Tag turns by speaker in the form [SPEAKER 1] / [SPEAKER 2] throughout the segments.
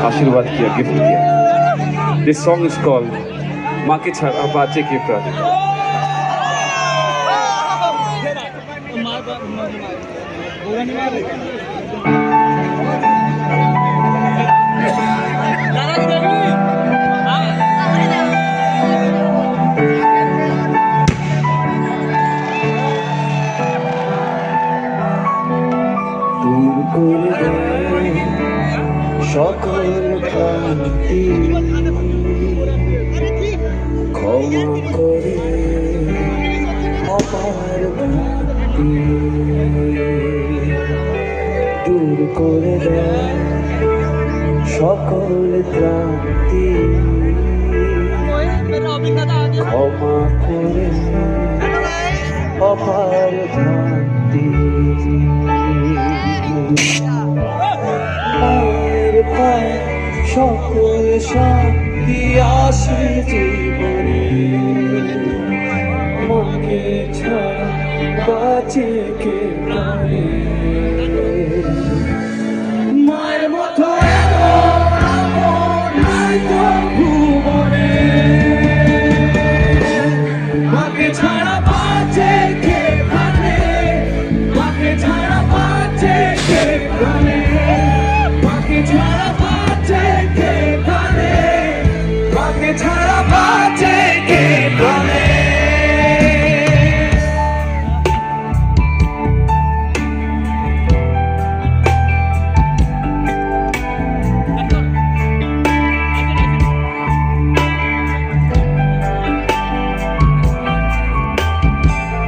[SPEAKER 1] आशीर्वाद किया, गिफ्ट किया. This song is called माँ के छाड़ा बाचे के प्राण.
[SPEAKER 2] দূর করে সকল ক্লান্তি, ক্ষমা করে অপার ভক্তি, দূর করে দেয় সকল ক্লান্তি, ক্ষমা করে অপার ভক্তি। মায়ের পায়ে সকল শান্তি আসে জীবনে, মাকে ছাড়া বাঁচে কে প্রাণে। মায়ের মতো আপন নাই তো ভুবনে, মাকে ছাড়া বাঁচে কে প্রাণে, মাকে ছাড়া বাঁচে কে প্রাণে, মাকে ছাড়া বাঁচে কে প্রাণে, মাকে ছাড়া বাঁচে কে প্রাণে।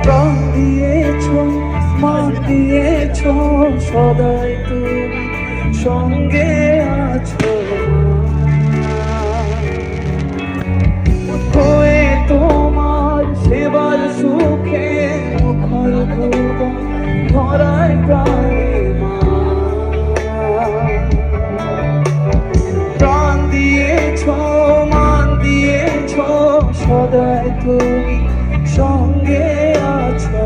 [SPEAKER 2] প্রাণ দিয়েছ, মান দিয়েছ, সদাই তুমি সঙ্গে আছো, হয়ে তোমার সেবার সুখে মুখর ধরায় প্রাণে মা। প্রাণ দিয়েছ, মান দিয়েছ, সদাই তুমি সঙ্গে আছো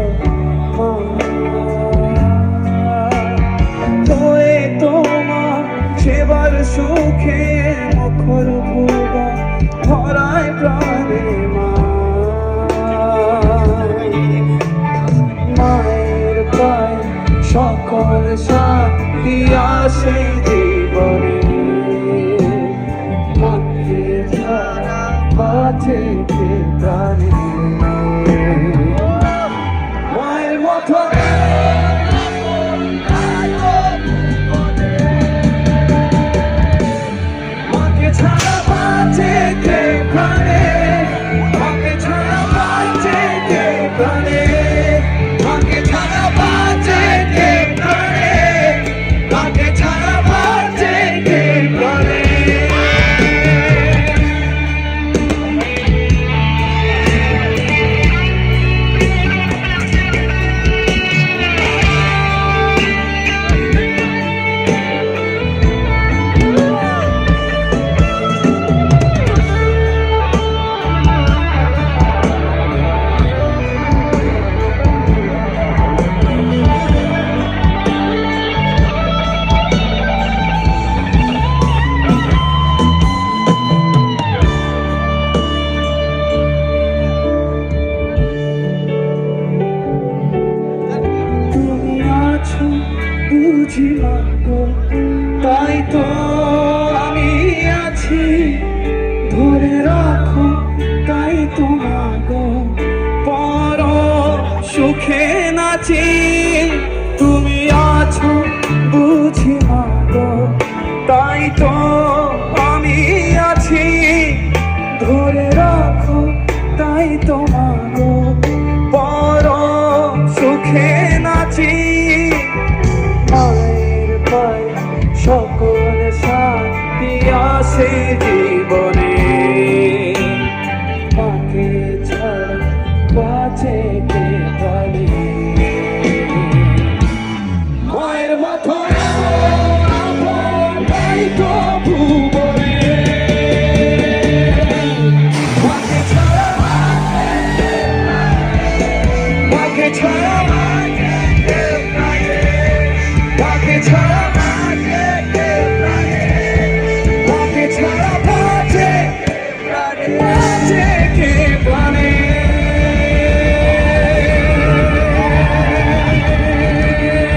[SPEAKER 2] মা, হয়ে তোমার সেবার সুখে মুখর ভুবন ভরায় প্রাণে মা। মায়ের পায়ে সকল শান্তি আসে জীবনে, মাকে ছাড়া বাঁচে কে প্রাণে। মায়ের মতো মাকে ছাড়া বাঁচে কে প্রাণে, মাকে ছাড়া বাঁচে কে প্রাণে, মাকে ছাড়া বাঁচে কে প্রাণে, মাকে ছাড়া বাঁচে কে প্রাণে। বুঝি মাগো, তাই তো আমি আছি, ধরে রাখো তাই তো মাগো, পর সুখে নাচি। তুমি আছো বুঝি মাগো, তাই তো আমি আছি, ধরে রাখো তাই তো মাগো, পর সুখে নাচি। মায়ের পায়ে সকল শান্তি আসে জীবন